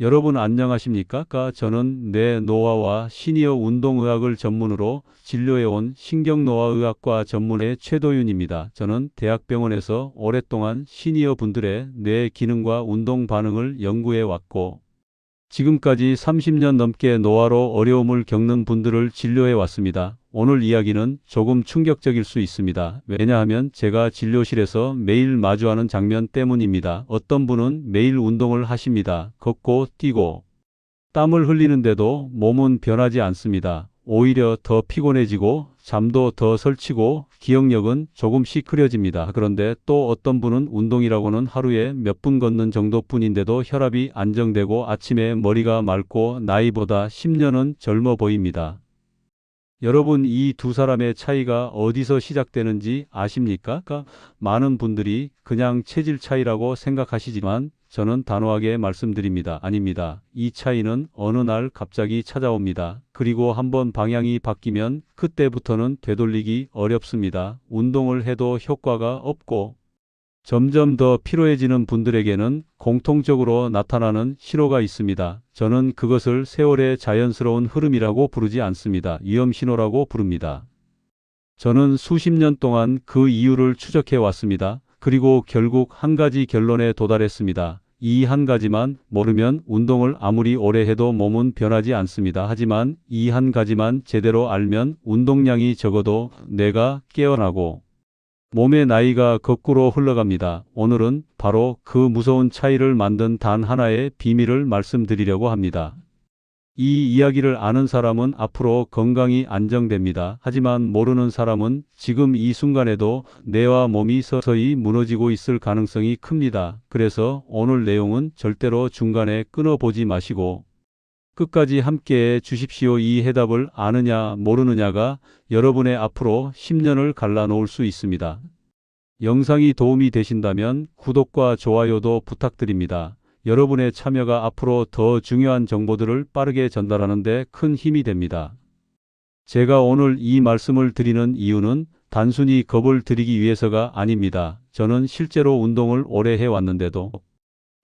여러분 안녕하십니까? 저는 뇌노화와 시니어 운동의학을 전문으로 진료해온 신경노화의학과 전문의 최도윤입니다. 저는 대학병원에서 오랫동안 시니어 분들의 뇌 기능과 운동 반응을 연구해 왔고, 지금까지 30년 넘게 노화로 어려움을 겪는 분들을 진료해 왔습니다. 오늘 이야기는 조금 충격적일 수 있습니다. 왜냐하면 제가 진료실에서 매일 마주하는 장면 때문입니다. 어떤 분은 매일 운동을 하십니다. 걷고 뛰고 땀을 흘리는데도 몸은 변하지 않습니다. 오히려 더 피곤해지고 잠도 더 설치고 기억력은 조금씩 흐려집니다. 그런데 또 어떤 분은 운동이라고는 하루에 몇 분 걷는 정도뿐인데도 혈압이 안정되고 아침에 머리가 맑고 나이보다 10년은 젊어 보입니다. 여러분, 이 두 사람의 차이가 어디서 시작되는지 아십니까? 많은 분들이 그냥 체질 차이라고 생각하시지만 저는 단호하게 말씀드립니다. 아닙니다. 이 차이는 어느 날 갑자기 찾아옵니다. 그리고 한번 방향이 바뀌면 그때부터는 되돌리기 어렵습니다. 운동을 해도 효과가 없고 점점 더 피로해지는 분들에게는 공통적으로 나타나는 신호가 있습니다. 저는 그것을 세월의 자연스러운 흐름이라고 부르지 않습니다. 위험 신호라고 부릅니다. 저는 수십 년 동안 그 이유를 추적해 왔습니다. 그리고 결국 한 가지 결론에 도달했습니다. 이 한 가지만 모르면 운동을 아무리 오래 해도 몸은 변하지 않습니다. 하지만 이 한 가지만 제대로 알면 운동량이 적어도 뇌가 깨어나고 몸의 나이가 거꾸로 흘러갑니다. 오늘은 바로 그 무서운 차이를 만든 단 하나의 비밀을 말씀드리려고 합니다. 이 이야기를 아는 사람은 앞으로 건강이 안정됩니다. 하지만 모르는 사람은 지금 이 순간에도 뇌와 몸이 서서히 무너지고 있을 가능성이 큽니다. 그래서 오늘 내용은 절대로 중간에 끊어보지 마시고 끝까지 함께해 주십시오. 이 해답을 아느냐 모르느냐가 여러분의 앞으로 10년을 갈라놓을 수 있습니다. 영상이 도움이 되신다면 구독과 좋아요도 부탁드립니다. 여러분의 참여가 앞으로 더 중요한 정보들을 빠르게 전달하는 데 큰 힘이 됩니다. 제가 오늘 이 말씀을 드리는 이유는 단순히 겁을 드리기 위해서가 아닙니다. 저는 실제로 운동을 오래 해왔는데도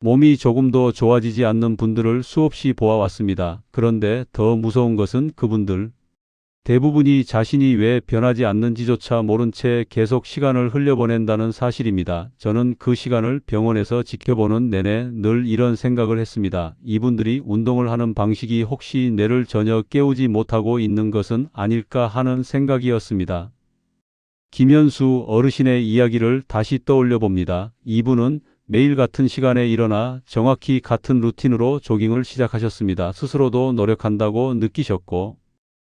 몸이 조금도 좋아지지 않는 분들을 수없이 보아왔습니다. 그런데 더 무서운 것은 그분들 대부분이 자신이 왜 변하지 않는지조차 모른 채 계속 시간을 흘려보낸다는 사실입니다. 저는 그 시간을 병원에서 지켜보는 내내 늘 이런 생각을 했습니다. 이분들이 운동을 하는 방식이 혹시 뇌를 전혀 깨우지 못하고 있는 것은 아닐까 하는 생각이었습니다. 김현수 어르신의 이야기를 다시 떠올려 봅니다. 이분은 매일 같은 시간에 일어나 정확히 같은 루틴으로 조깅을 시작하셨습니다. 스스로도 노력한다고 느끼셨고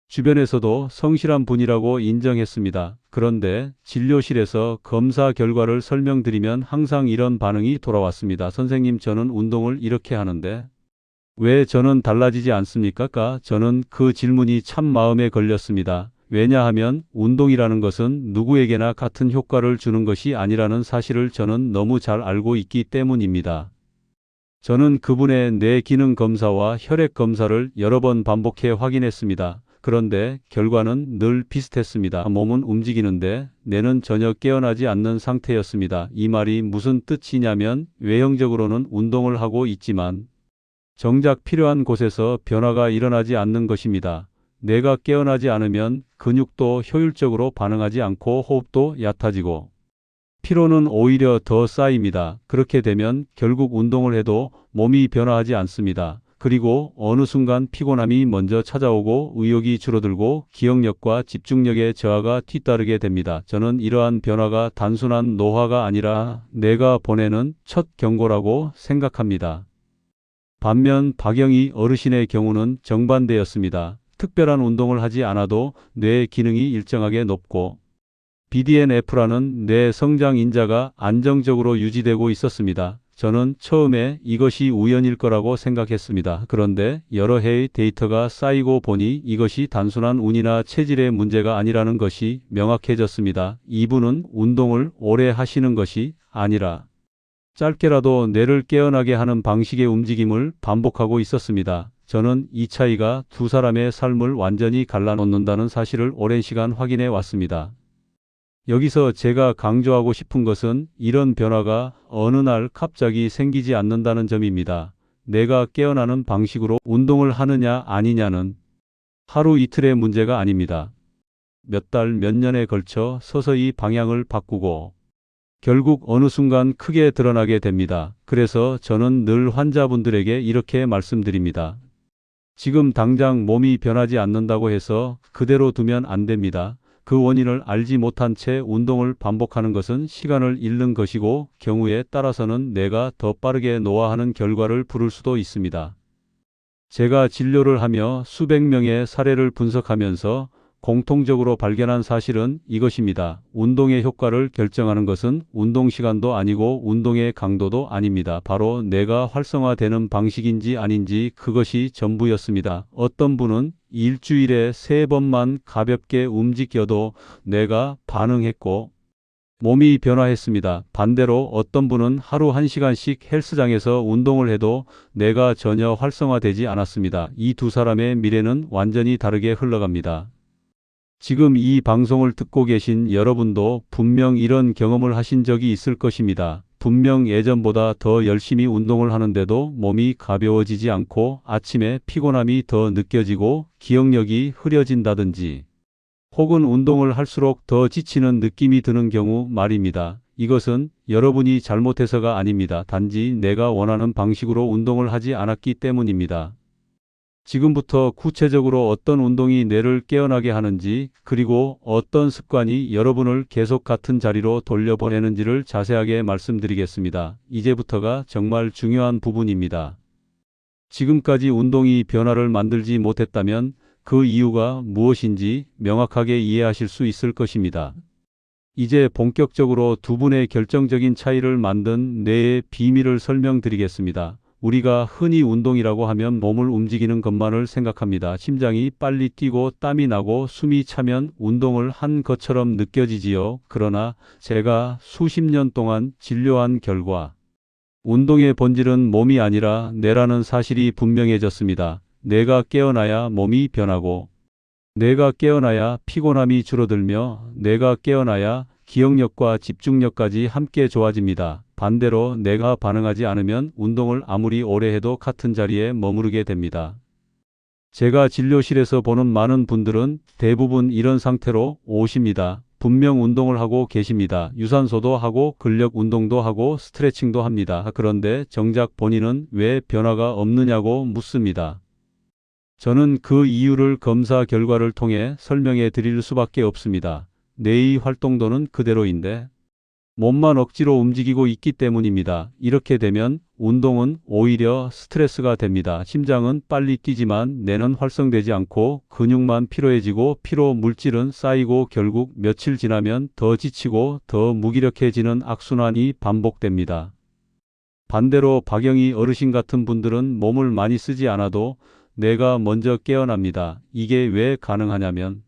주변에서도 성실한 분이라고 인정했습니다. 그런데 진료실에서 검사 결과를 설명드리면 항상 이런 반응이 돌아왔습니다. 선생님, 저는 운동을 이렇게 하는데 왜 저는 달라지지 않습니까? 저는 그 질문이 참 마음에 걸렸습니다. 왜냐하면 운동이라는 것은 누구에게나 같은 효과를 주는 것이 아니라는 사실을 저는 너무 잘 알고 있기 때문입니다. 저는 그분의 뇌 기능 검사와 혈액 검사를 여러 번 반복해 확인했습니다. 그런데 결과는 늘 비슷했습니다. 몸은 움직이는데 뇌는 전혀 깨어나지 않는 상태였습니다. 이 말이 무슨 뜻이냐면 외형적으로는 운동을 하고 있지만 정작 필요한 곳에서 변화가 일어나지 않는 것입니다. 뇌가 깨어나지 않으면 근육도 효율적으로 반응하지 않고 호흡도 얕아지고 피로는 오히려 더 쌓입니다. 그렇게 되면 결국 운동을 해도 몸이 변화하지 않습니다. 그리고 어느 순간 피곤함이 먼저 찾아오고 의욕이 줄어들고 기억력과 집중력의 저하가 뒤따르게 됩니다. 저는 이러한 변화가 단순한 노화가 아니라 뇌가 보내는 첫 경고라고 생각합니다. 반면 박영희 어르신의 경우는 정반대였습니다. 특별한 운동을 하지 않아도 뇌 기능이 일정하게 높고 BDNF라는 뇌 성장 인자가 안정적으로 유지되고 있었습니다. 저는 처음에 이것이 우연일 거라고 생각했습니다. 그런데 여러 해의 데이터가 쌓이고 보니 이것이 단순한 운이나 체질의 문제가 아니라는 것이 명확해졌습니다. 이분은 운동을 오래 하시는 것이 아니라 짧게라도 뇌를 깨어나게 하는 방식의 움직임을 반복하고 있었습니다. 저는 이 차이가 두 사람의 삶을 완전히 갈라놓는다는 사실을 오랜 시간 확인해 왔습니다. 여기서 제가 강조하고 싶은 것은 이런 변화가 어느 날 갑자기 생기지 않는다는 점입니다. 내가 깨어나는 방식으로 운동을 하느냐 아니냐는 하루 이틀의 문제가 아닙니다. 몇 달, 몇 년에 걸쳐 서서히 방향을 바꾸고 결국 어느 순간 크게 드러나게 됩니다. 그래서 저는 늘 환자분들에게 이렇게 말씀드립니다. 지금 당장 몸이 변하지 않는다고 해서 그대로 두면 안 됩니다. 그 원인을 알지 못한 채 운동을 반복하는 것은 시간을 잃는 것이고 경우에 따라서는 내가 더 빠르게 노화하는 결과를 부를 수도 있습니다. 제가 진료를 하며 수백 명의 사례를 분석하면서 공통적으로 발견한 사실은 이것입니다. 운동의 효과를 결정하는 것은 운동 시간도 아니고 운동의 강도도 아닙니다. 바로 내가 활성화되는 방식인지 아닌지 그것이 전부였습니다. 어떤 분은 일주일에 3번만 가볍게 움직여도 내가 반응했고 몸이 변화했습니다. 반대로 어떤 분은 하루 1시간씩 헬스장에서 운동을 해도 내가 전혀 활성화되지 않았습니다. 이 두 사람의 미래는 완전히 다르게 흘러갑니다. 지금 이 방송을 듣고 계신 여러분도 분명 이런 경험을 하신 적이 있을 것입니다. 분명 예전보다 더 열심히 운동을 하는데도 몸이 가벼워지지 않고 아침에 피곤함이 더 느껴지고 기억력이 흐려진다든지 혹은 운동을 할수록 더 지치는 느낌이 드는 경우 말입니다. 이것은 여러분이 잘못해서가 아닙니다. 단지 내가 원하는 방식으로 운동을 하지 않았기 때문입니다. 지금부터 구체적으로 어떤 운동이 뇌를 깨어나게 하는지 그리고 어떤 습관이 여러분을 계속 같은 자리로 돌려보내는지를 자세하게 말씀드리겠습니다. 이제부터가 정말 중요한 부분입니다. 지금까지 운동이 변화를 만들지 못했다면 그 이유가 무엇인지 명확하게 이해하실 수 있을 것입니다. 이제 본격적으로 두 분의 결정적인 차이를 만든 뇌의 비밀을 설명드리겠습니다. 우리가 흔히 운동이라고 하면 몸을 움직이는 것만을 생각합니다. 심장이 빨리 뛰고 땀이 나고 숨이 차면 운동을 한 것처럼 느껴지지요. 그러나 제가 수십 년 동안 진료한 결과 운동의 본질은 몸이 아니라 뇌라는 사실이 분명해졌습니다. 뇌가 깨어나야 몸이 변하고 뇌가 깨어나야 피곤함이 줄어들며 뇌가 깨어나야 기억력과 집중력까지 함께 좋아집니다. 반대로 뇌가 반응하지 않으면 운동을 아무리 오래 해도 같은 자리에 머무르게 됩니다. 제가 진료실에서 보는 많은 분들은 대부분 이런 상태로 오십니다. 분명 운동을 하고 계십니다. 유산소도 하고 근력 운동도 하고 스트레칭도 합니다. 그런데 정작 본인은 왜 변화가 없느냐고 묻습니다. 저는 그 이유를 검사 결과를 통해 설명해 드릴 수밖에 없습니다. 뇌의 활동도는 그대로인데 몸만 억지로 움직이고 있기 때문입니다. 이렇게 되면 운동은 오히려 스트레스가 됩니다. 심장은 빨리 뛰지만 뇌는 활성되지 않고 근육만 피로해지고 피로 물질은 쌓이고 결국 며칠 지나면 더 지치고 더 무기력해지는 악순환이 반복됩니다. 반대로 박영희 어르신 같은 분들은 몸을 많이 쓰지 않아도 뇌가 먼저 깨어납니다. 이게 왜 가능하냐면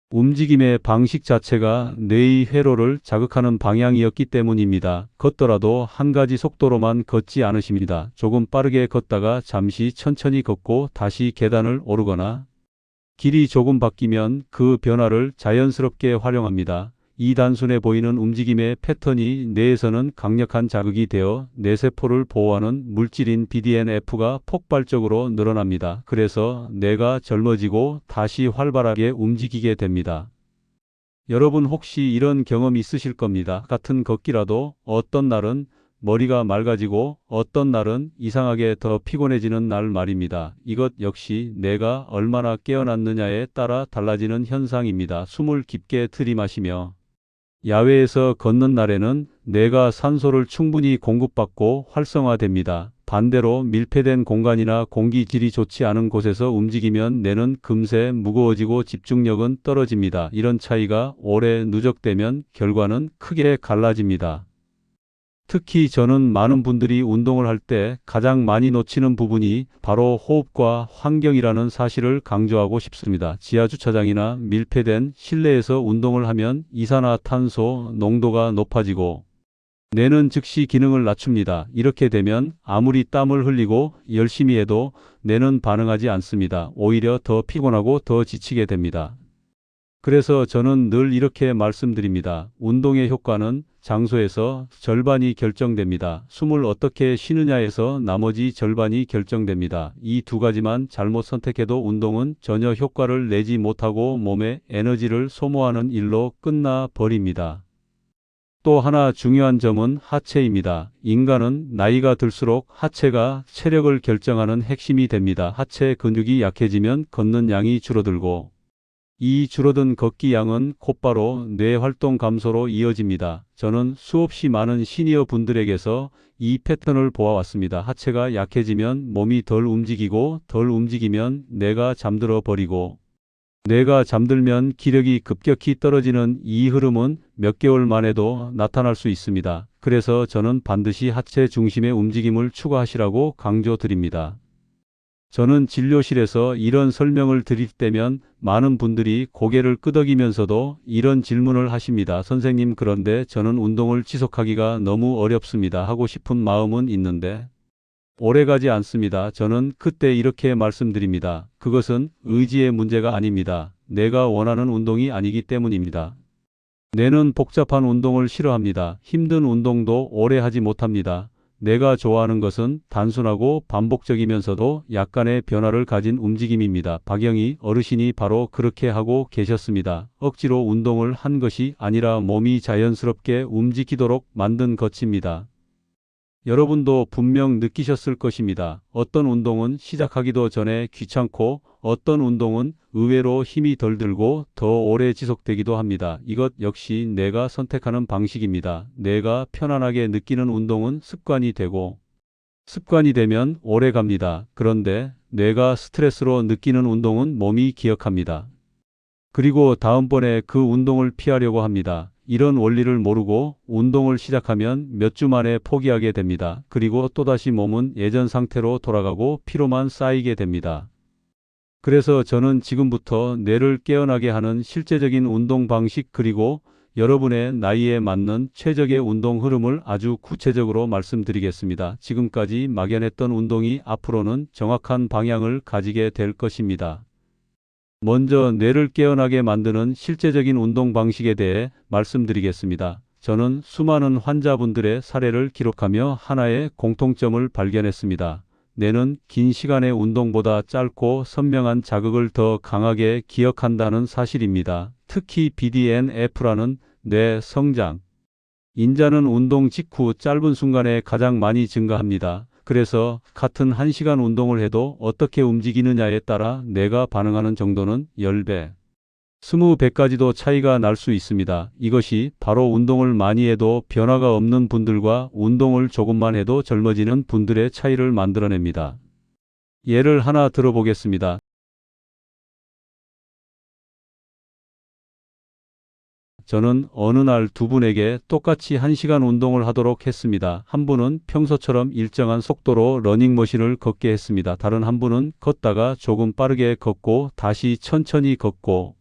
움직임의 방식 자체가 뇌의 회로를 자극하는 방향이었기 때문입니다. 걷더라도 한 가지 속도로만 걷지 않으십니다. 조금 빠르게 걷다가 잠시 천천히 걷고 다시 계단을 오르거나 길이 조금 바뀌면 그 변화를 자연스럽게 활용합니다. 이 단순해 보이는 움직임의 패턴이 뇌에서는 강력한 자극이 되어 뇌세포를 보호하는 물질인 BDNF가 폭발적으로 늘어납니다. 그래서 뇌가 젊어지고 다시 활발하게 움직이게 됩니다. 여러분 혹시 이런 경험 있으실 겁니다. 같은 걷기라도 어떤 날은 머리가 맑아지고 어떤 날은 이상하게 더 피곤해지는 날 말입니다. 이것 역시 뇌가 얼마나 깨어났느냐에 따라 달라지는 현상입니다. 숨을 깊게 들이마시며 야외에서 걷는 날에는 뇌가 산소를 충분히 공급받고 활성화됩니다. 반대로 밀폐된 공간이나 공기질이 좋지 않은 곳에서 움직이면 뇌는 금세 무거워지고 집중력은 떨어집니다. 이런 차이가 오래 누적되면 결과는 크게 갈라집니다. 특히 저는 많은 분들이 운동을 할 때 가장 많이 놓치는 부분이 바로 호흡과 환경이라는 사실을 강조하고 싶습니다. 지하주차장이나 밀폐된 실내에서 운동을 하면 이산화탄소 농도가 높아지고 뇌는 즉시 기능을 낮춥니다. 이렇게 되면 아무리 땀을 흘리고 열심히 해도 뇌는 반응하지 않습니다. 오히려 더 피곤하고 더 지치게 됩니다. 그래서 저는 늘 이렇게 말씀드립니다. 운동의 효과는 장소에서 절반이 결정됩니다. 숨을 어떻게 쉬느냐에서 나머지 절반이 결정됩니다. 이 두 가지만 잘못 선택해도 운동은 전혀 효과를 내지 못하고 몸에 에너지를 소모하는 일로 끝나 버립니다. 또 하나 중요한 점은 하체입니다. 인간은 나이가 들수록 하체가 체력을 결정하는 핵심이 됩니다. 하체 근육이 약해지면 걷는 양이 줄어들고 이 줄어든 걷기 양은 곧바로 뇌 활동 감소로 이어집니다. 저는 수없이 많은 시니어 분들에게서 이 패턴을 보아왔습니다. 하체가 약해지면 몸이 덜 움직이고 덜 움직이면 뇌가 잠들어 버리고 뇌가 잠들면 기력이 급격히 떨어지는 이 흐름은 몇 개월 만에도 나타날 수 있습니다. 그래서 저는 반드시 하체 중심의 움직임을 추가하시라고 강조드립니다. 저는 진료실에서 이런 설명을 드릴 때면 많은 분들이 고개를 끄덕이면서도 이런 질문을 하십니다. 선생님, 그런데 저는 운동을 지속하기가 너무 어렵습니다. 하고 싶은 마음은 있는데 오래가지 않습니다. 저는 그때 이렇게 말씀드립니다. 그것은 의지의 문제가 아닙니다. 내가 원하는 운동이 아니기 때문입니다. 뇌는 복잡한 운동을 싫어합니다. 힘든 운동도 오래 하지 못합니다. 내가 좋아하는 것은 단순하고 반복적이면서도 약간의 변화를 가진 움직임입니다. 박영희 어르신이 바로 그렇게 하고 계셨습니다. 억지로 운동을 한 것이 아니라 몸이 자연스럽게 움직이도록 만든 것입니다. 여러분도 분명 느끼셨을 것입니다. 어떤 운동은 시작하기도 전에 귀찮고 어떤 운동은 의외로 힘이 덜 들고 더 오래 지속되기도 합니다. 이것 역시 내가 선택하는 방식입니다. 내가 편안하게 느끼는 운동은 습관이 되고 습관이 되면 오래 갑니다. 그런데 뇌가 스트레스로 느끼는 운동은 몸이 기억합니다. 그리고 다음번에 그 운동을 피하려고 합니다. 이런 원리를 모르고 운동을 시작하면 몇 주 만에 포기하게 됩니다. 그리고 또다시 몸은 예전 상태로 돌아가고 피로만 쌓이게 됩니다. 그래서 저는 지금부터 뇌를 깨어나게 하는 실제적인 운동 방식 그리고 여러분의 나이에 맞는 최적의 운동 흐름을 아주 구체적으로 말씀드리겠습니다. 지금까지 막연했던 운동이 앞으로는 정확한 방향을 가지게 될 것입니다. 먼저 뇌를 깨어나게 만드는 실제적인 운동 방식에 대해 말씀드리겠습니다. 저는 수많은 환자분들의 사례를 기록하며 하나의 공통점을 발견했습니다. 뇌는 긴 시간의 운동보다 짧고 선명한 자극을 더 강하게 기억한다는 사실입니다. 특히 BDNF라는 뇌 성장 인자는 운동 직후 짧은 순간에 가장 많이 증가합니다. 그래서 같은 1시간 운동을 해도 어떻게 움직이느냐에 따라 뇌가 반응하는 정도는 10배, 20배까지도 차이가 날 수 있습니다. 이것이 바로 운동을 많이 해도 변화가 없는 분들과 운동을 조금만 해도 젊어지는 분들의 차이를 만들어냅니다. 예를 하나 들어보겠습니다. 저는 어느 날 두 분에게 똑같이 1시간 운동을 하도록 했습니다. 한 분은 평소처럼 일정한 속도로 러닝머신을 걷게 했습니다. 다른 한 분은 걷다가 조금 빠르게 걷고 다시 천천히 걷고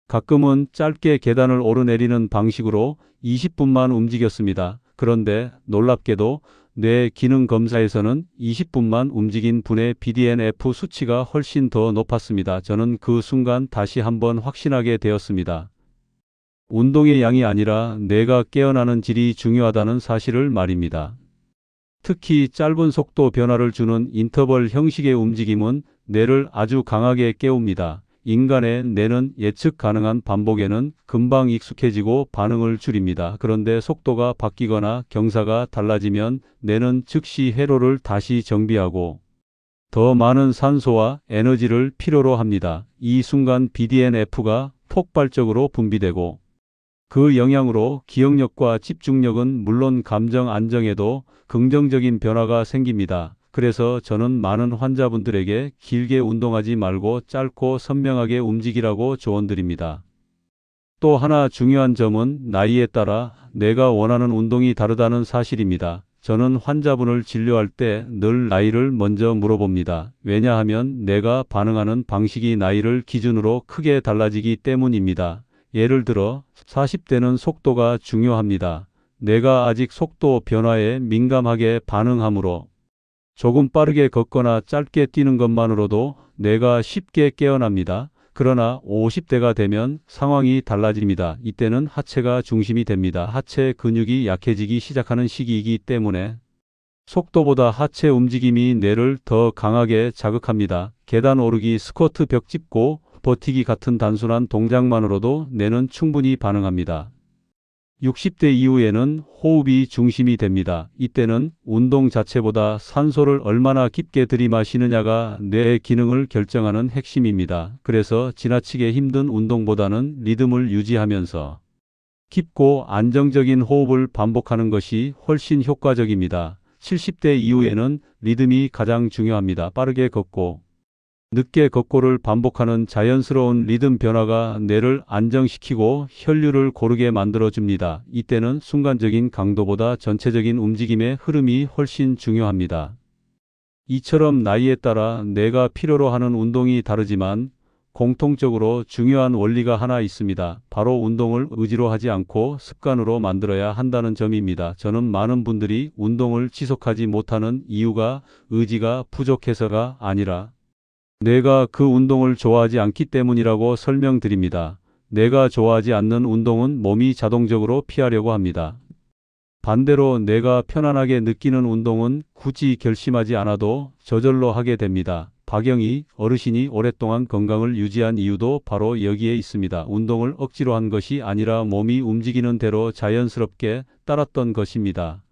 가끔은 짧게 계단을 오르내리는 방식으로 20분만 움직였습니다. 그런데 놀랍게도 뇌 기능 검사에서는 20분만 움직인 분의 BDNF 수치가 훨씬 더 높았습니다. 저는 그 순간 다시 한번 확신하게 되었습니다. 운동의 양이 아니라 뇌가 깨어나는 질이 중요하다는 사실을 말입니다. 특히 짧은 속도 변화를 주는 인터벌 형식의 움직임은 뇌를 아주 강하게 깨웁니다. 인간의 뇌는 예측 가능한 반복에는 금방 익숙해지고 반응을 줄입니다. 그런데 속도가 바뀌거나 경사가 달라지면 뇌는 즉시 회로를 다시 정비하고 더 많은 산소와 에너지를 필요로 합니다. 이 순간 BDNF가 폭발적으로 분비되고 그 영향으로 기억력과 집중력은 물론 감정 안정에도 긍정적인 변화가 생깁니다. 그래서 저는 많은 환자분들에게 길게 운동하지 말고 짧고 선명하게 움직이라고 조언드립니다. 또 하나 중요한 점은 나이에 따라 내가 원하는 운동이 다르다는 사실입니다. 저는 환자분을 진료할 때 늘 나이를 먼저 물어봅니다. 왜냐하면 내가 반응하는 방식이 나이를 기준으로 크게 달라지기 때문입니다. 예를 들어 40대는 속도가 중요합니다. 뇌가 아직 속도 변화에 민감하게 반응하므로 조금 빠르게 걷거나 짧게 뛰는 것만으로도 뇌가 쉽게 깨어납니다. 그러나 50대가 되면 상황이 달라집니다. 이때는 하체가 중심이 됩니다. 하체 근육이 약해지기 시작하는 시기이기 때문에 속도보다 하체 움직임이 뇌를 더 강하게 자극합니다. 계단 오르기, 스쿼트, 벽 짚고, 버티기 같은 단순한 동작만으로도 뇌는 충분히 반응합니다. 60대 이후에는 호흡이 중심이 됩니다. 이때는 운동 자체보다 산소를 얼마나 깊게 들이마시느냐가 뇌의 기능을 결정하는 핵심입니다. 그래서 지나치게 힘든 운동보다는 리듬을 유지하면서 깊고 안정적인 호흡을 반복하는 것이 훨씬 효과적입니다. 70대 이후에는 리듬이 가장 중요합니다. 빠르게 걷고 늦게 걷고를 반복하는 자연스러운 리듬 변화가 뇌를 안정시키고 혈류를 고르게 만들어줍니다. 이때는 순간적인 강도보다 전체적인 움직임의 흐름이 훨씬 중요합니다. 이처럼 나이에 따라 뇌가 필요로 하는 운동이 다르지만 공통적으로 중요한 원리가 하나 있습니다. 바로 운동을 의지로 하지 않고 습관으로 만들어야 한다는 점입니다. 저는 많은 분들이 운동을 지속하지 못하는 이유가 의지가 부족해서가 아니라 내가 그 운동을 좋아하지 않기 때문이라고 설명드립니다. 내가 좋아하지 않는 운동은 몸이 자동적으로 피하려고 합니다. 반대로 내가 편안하게 느끼는 운동은 굳이 결심하지 않아도 저절로 하게 됩니다. 박영희 어르신이 오랫동안 건강을 유지한 이유도 바로 여기에 있습니다. 운동을 억지로 한 것이 아니라 몸이 움직이는 대로 자연스럽게 따랐던 것입니다.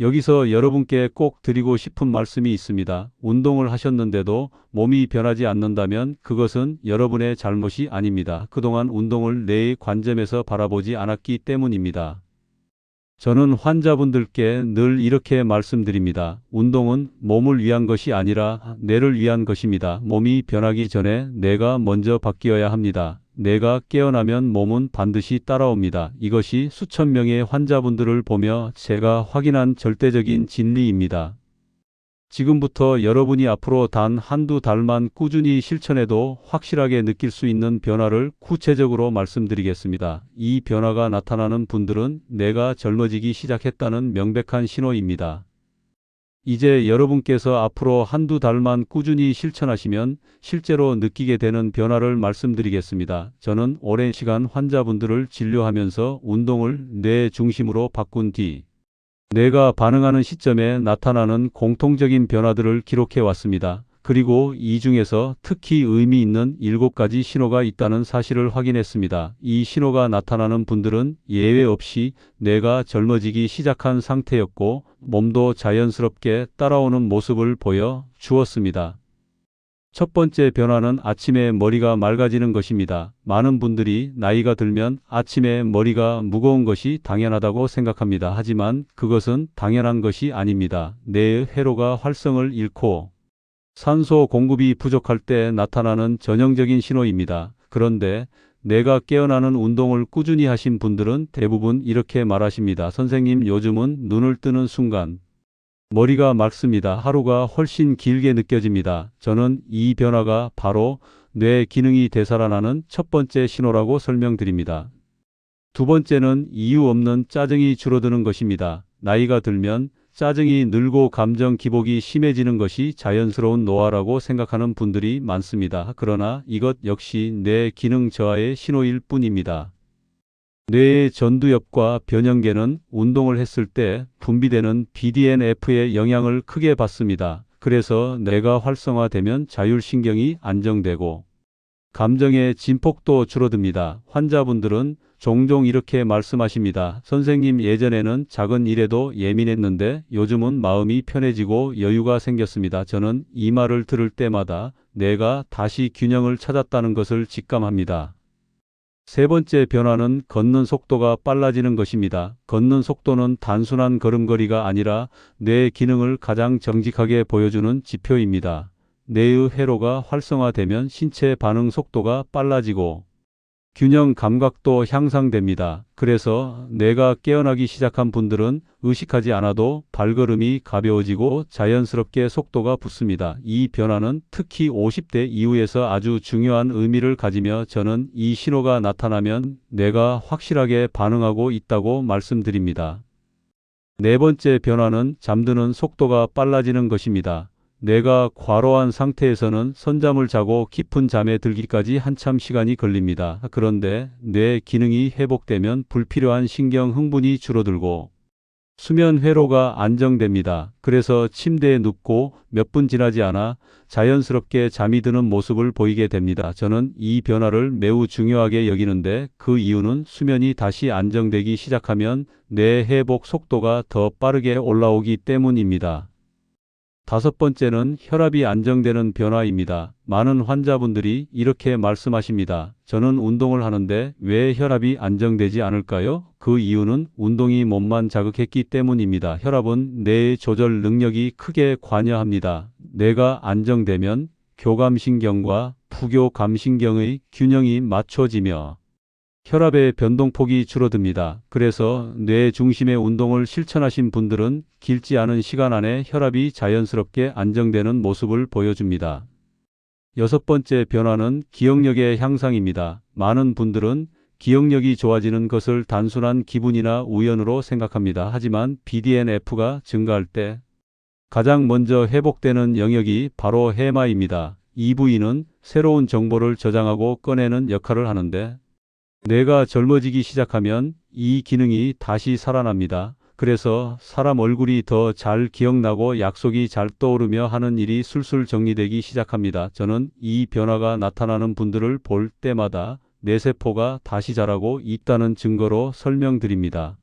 여기서 여러분께 꼭 드리고 싶은 말씀이 있습니다. 운동을 하셨는데도 몸이 변하지 않는다면 그것은 여러분의 잘못이 아닙니다. 그동안 운동을 뇌의 관점에서 바라보지 않았기 때문입니다. 저는 환자분들께 늘 이렇게 말씀드립니다. 운동은 몸을 위한 것이 아니라 뇌를 위한 것입니다. 몸이 변하기 전에 뇌가 먼저 바뀌어야 합니다. 뇌가 깨어나면 몸은 반드시 따라옵니다. 이것이 수천 명의 환자분들을 보며 제가 확인한 절대적인 진리입니다. 지금부터 여러분이 앞으로 단 한두 달만 꾸준히 실천해도 확실하게 느낄 수 있는 변화를 구체적으로 말씀드리겠습니다. 이 변화가 나타나는 분들은 내가 젊어지기 시작했다는 명백한 신호입니다. 이제 여러분께서 앞으로 한두 달만 꾸준히 실천하시면 실제로 느끼게 되는 변화를 말씀드리겠습니다. 저는 오랜 시간 환자분들을 진료하면서 운동을 뇌 중심으로 바꾼 뒤 뇌가 반응하는 시점에 나타나는 공통적인 변화들을 기록해 왔습니다. 그리고 이 중에서 특히 의미 있는 7가지 신호가 있다는 사실을 확인했습니다. 이 신호가 나타나는 분들은 예외 없이 뇌가 젊어지기 시작한 상태였고 몸도 자연스럽게 따라오는 모습을 보여 주었습니다. 첫 번째 변화는 아침에 머리가 맑아지는 것입니다. 많은 분들이 나이가 들면 아침에 머리가 무거운 것이 당연하다고 생각합니다. 하지만 그것은 당연한 것이 아닙니다. 뇌의 회로가 활성을 잃고 산소 공급이 부족할 때 나타나는 전형적인 신호입니다. 그런데 뇌가 깨어나는 운동을 꾸준히 하신 분들은 대부분 이렇게 말하십니다. 선생님, 요즘은 눈을 뜨는 순간 머리가 맑습니다. 하루가 훨씬 길게 느껴집니다. 저는 이 변화가 바로 뇌 기능이 되살아나는 첫 번째 신호라고 설명드립니다. 두 번째는 이유 없는 짜증이 줄어드는 것입니다. 나이가 들면 짜증이 늘고 감정 기복이 심해지는 것이 자연스러운 노화라고 생각하는 분들이 많습니다. 그러나 이것 역시 뇌 기능 저하의 신호일 뿐입니다. 뇌의 전두엽과 변형계는 운동을 했을 때 분비되는 BDNF의 영향을 크게 받습니다. 그래서 뇌가 활성화되면 자율신경이 안정되고 감정의 진폭도 줄어듭니다. 환자분들은 종종 이렇게 말씀하십니다. 선생님, 예전에는 작은 일에도 예민했는데 요즘은 마음이 편해지고 여유가 생겼습니다. 저는 이 말을 들을 때마다 뇌가 다시 균형을 찾았다는 것을 직감합니다. 세 번째 변화는 걷는 속도가 빨라지는 것입니다. 걷는 속도는 단순한 걸음걸이가 아니라 뇌 기능을 가장 정직하게 보여주는 지표입니다. 뇌의 회로가 활성화되면 신체 반응 속도가 빨라지고 균형 감각도 향상됩니다. 그래서 뇌가 깨어나기 시작한 분들은 의식하지 않아도 발걸음이 가벼워지고 자연스럽게 속도가 붙습니다. 이 변화는 특히 50대 이후에서 아주 중요한 의미를 가지며 저는 이 신호가 나타나면 뇌가 확실하게 반응하고 있다고 말씀드립니다. 네 번째 변화는 잠드는 속도가 빨라지는 것입니다. 내가 과로한 상태에서는 선잠을 자고 깊은 잠에 들기까지 한참 시간이 걸립니다. 그런데 뇌 기능이 회복되면 불필요한 신경 흥분이 줄어들고 수면 회로가 안정됩니다. 그래서 침대에 눕고 몇 분 지나지 않아 자연스럽게 잠이 드는 모습을 보이게 됩니다. 저는 이 변화를 매우 중요하게 여기는데 그 이유는 수면이 다시 안정되기 시작하면 뇌 회복 속도가 더 빠르게 올라오기 때문입니다. 다섯 번째는 혈압이 안정되는 변화입니다. 많은 환자분들이 이렇게 말씀하십니다. 저는 운동을 하는데 왜 혈압이 안정되지 않을까요? 그 이유는 운동이 몸만 자극했기 때문입니다. 혈압은 뇌의 조절 능력이 크게 관여합니다. 뇌가 안정되면 교감신경과 부교감신경의 균형이 맞춰지며 혈압의 변동폭이 줄어듭니다. 그래서 뇌 중심의 운동을 실천하신 분들은 길지 않은 시간 안에 혈압이 자연스럽게 안정되는 모습을 보여줍니다. 여섯 번째 변화는 기억력의 향상입니다. 많은 분들은 기억력이 좋아지는 것을 단순한 기분이나 우연으로 생각합니다. 하지만 BDNF가 증가할 때 가장 먼저 회복되는 영역이 바로 해마입니다. 이 부위는 새로운 정보를 저장하고 꺼내는 역할을 하는데 뇌가 젊어지기 시작하면 이 기능이 다시 살아납니다. 그래서 사람 얼굴이 더 잘 기억나고 약속이 잘 떠오르며 하는 일이 술술 정리되기 시작합니다. 저는 이 변화가 나타나는 분들을 볼 때마다 뇌세포가 다시 자라고 있다는 증거로 설명드립니다.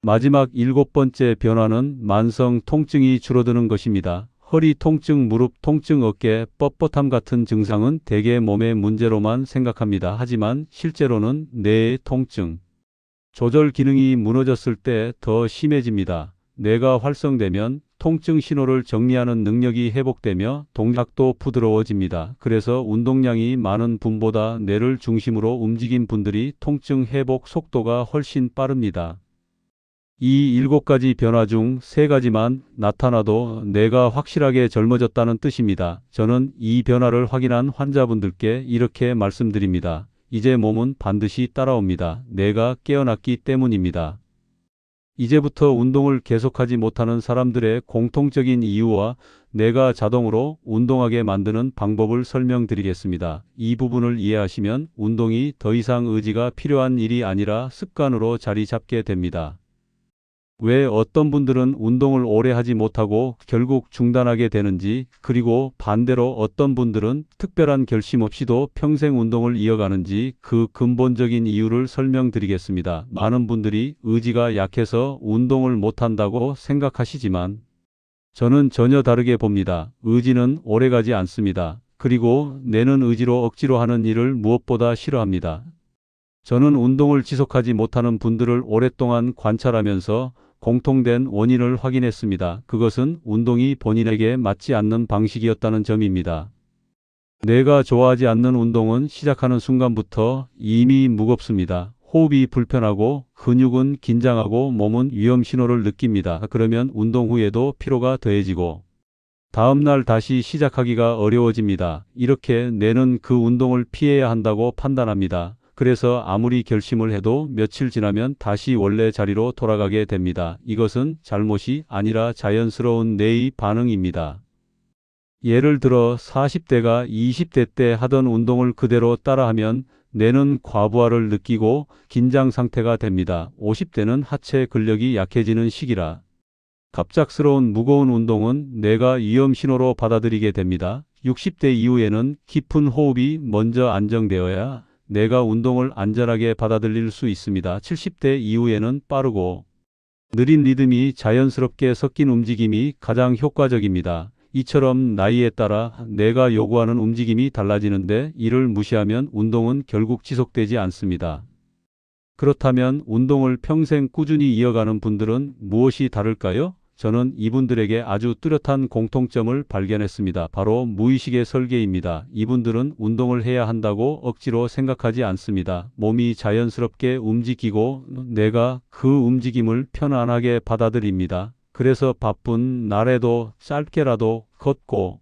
마지막 일곱 번째 변화는 만성 통증이 줄어드는 것입니다. 허리 통증, 무릎 통증, 어깨 뻣뻣함 같은 증상은 대개 몸의 문제로만 생각합니다. 하지만 실제로는 뇌의 통증, 조절 기능이 무너졌을 때 더 심해집니다. 뇌가 활성되면 통증 신호를 정리하는 능력이 회복되며 동작도 부드러워집니다. 그래서 운동량이 많은 분보다 뇌를 중심으로 움직인 분들이 통증 회복 속도가 훨씬 빠릅니다. 이 일곱 가지 변화 중 세 가지만 나타나도 뇌가 확실하게 젊어졌다는 뜻입니다. 저는 이 변화를 확인한 환자분들께 이렇게 말씀드립니다. 이제 몸은 반드시 따라옵니다. 뇌가 깨어났기 때문입니다. 이제부터 운동을 계속하지 못하는 사람들의 공통적인 이유와 뇌가 자동으로 운동하게 만드는 방법을 설명드리겠습니다. 이 부분을 이해하시면 운동이 더 이상 의지가 필요한 일이 아니라 습관으로 자리 잡게 됩니다. 왜 어떤 분들은 운동을 오래 하지 못하고 결국 중단하게 되는지, 그리고 반대로 어떤 분들은 특별한 결심 없이도 평생 운동을 이어가는지 그 근본적인 이유를 설명드리겠습니다. 많은 분들이 의지가 약해서 운동을 못한다고 생각하시지만 저는 전혀 다르게 봅니다. 의지는 오래가지 않습니다. 그리고 뇌는 의지로 억지로 하는 일을 무엇보다 싫어합니다. 저는 운동을 지속하지 못하는 분들을 오랫동안 관찰하면서 공통된 원인을 확인했습니다. 그것은 운동이 본인에게 맞지 않는 방식이었다는 점입니다. 뇌가 좋아하지 않는 운동은 시작하는 순간부터 이미 무겁습니다. 호흡이 불편하고 근육은 긴장하고 몸은 위험 신호를 느낍니다. 그러면 운동 후에도 피로가 더해지고 다음날 다시 시작하기가 어려워집니다. 이렇게 뇌는 그 운동을 피해야 한다고 판단합니다. 그래서 아무리 결심을 해도 며칠 지나면 다시 원래 자리로 돌아가게 됩니다. 이것은 잘못이 아니라 자연스러운 뇌의 반응입니다. 예를 들어 40대가 20대 때 하던 운동을 그대로 따라하면 뇌는 과부하를 느끼고 긴장 상태가 됩니다. 50대는 하체 근력이 약해지는 시기라 갑작스러운 무거운 운동은 뇌가 위험 신호로 받아들이게 됩니다. 60대 이후에는 깊은 호흡이 먼저 안정되어야 뇌가 운동을 안전하게 받아들일 수 있습니다. 70대 이후에는 빠르고 느린 리듬이 자연스럽게 섞인 움직임이 가장 효과적입니다. 이처럼 나이에 따라 뇌가 요구하는 움직임이 달라지는데 이를 무시하면 운동은 결국 지속되지 않습니다. 그렇다면 운동을 평생 꾸준히 이어가는 분들은 무엇이 다를까요? 저는 이분들에게 아주 뚜렷한 공통점을 발견했습니다. 바로 무의식의 설계입니다. 이분들은 운동을 해야 한다고 억지로 생각하지 않습니다. 몸이 자연스럽게 움직이고 뇌가 그 움직임을 편안하게 받아들입니다. 그래서 바쁜 날에도 짧게라도 걷고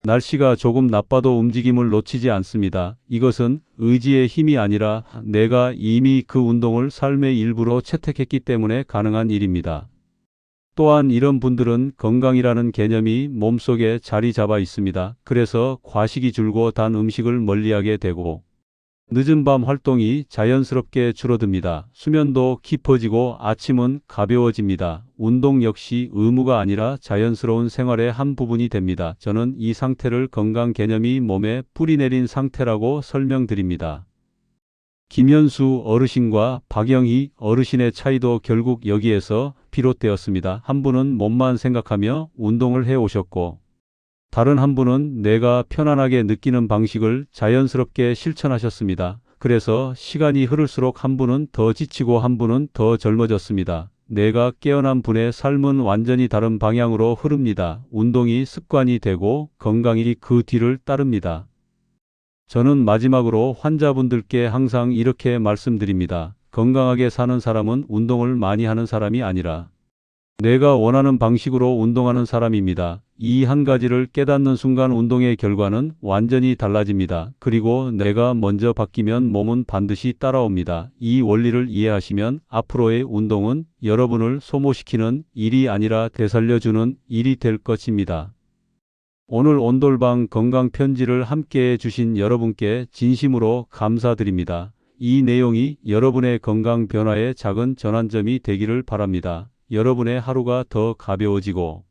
날씨가 조금 나빠도 움직임을 놓치지 않습니다. 이것은 의지의 힘이 아니라 내가 이미 그 운동을 삶의 일부로 채택했기 때문에 가능한 일입니다. 또한 이런 분들은 건강이라는 개념이 몸속에 자리 잡아 있습니다. 그래서 과식이 줄고 단 음식을 멀리하게 되고 늦은 밤 활동이 자연스럽게 줄어듭니다. 수면도 깊어지고 아침은 가벼워집니다. 운동 역시 의무가 아니라 자연스러운 생활의 한 부분이 됩니다. 저는 이 상태를 건강 개념이 몸에 뿌리내린 상태라고 설명드립니다. 김현수 어르신과 박영희 어르신의 차이도 결국 여기에서 비롯되었습니다. 한 분은 몸만 생각하며 운동을 해오셨고 다른 한 분은 내가 편안하게 느끼는 방식을 자연스럽게 실천하셨습니다. 그래서 시간이 흐를수록 한 분은 더 지치고 한 분은 더 젊어졌습니다. 내가 깨어난 분의 삶은 완전히 다른 방향으로 흐릅니다. 운동이 습관이 되고 건강이 그 뒤를 따릅니다. 저는 마지막으로 환자분들께 항상 이렇게 말씀드립니다. 건강하게 사는 사람은 운동을 많이 하는 사람이 아니라 내가 원하는 방식으로 운동하는 사람입니다. 이 한 가지를 깨닫는 순간 운동의 결과는 완전히 달라집니다. 그리고 내가 먼저 바뀌면 몸은 반드시 따라옵니다. 이 원리를 이해하시면 앞으로의 운동은 여러분을 소모시키는 일이 아니라 되살려주는 일이 될 것입니다. 오늘 온돌방 건강 편지를 함께 해주신 여러분께 진심으로 감사드립니다. 이 내용이 여러분의 건강 변화에 작은 전환점이 되기를 바랍니다. 여러분의 하루가 더 가벼워지고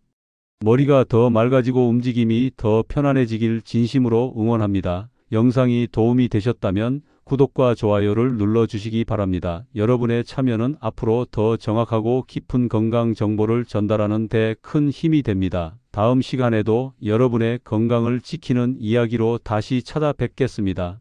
머리가 더 맑아지고 움직임이 더 편안해지길 진심으로 응원합니다. 영상이 도움이 되셨다면 구독과 좋아요를 눌러주시기 바랍니다. 여러분의 참여는 앞으로 더 정확하고 깊은 건강 정보를 전달하는 데 큰 힘이 됩니다. 다음 시간에도 여러분의 건강을 지키는 이야기로 다시 찾아뵙겠습니다.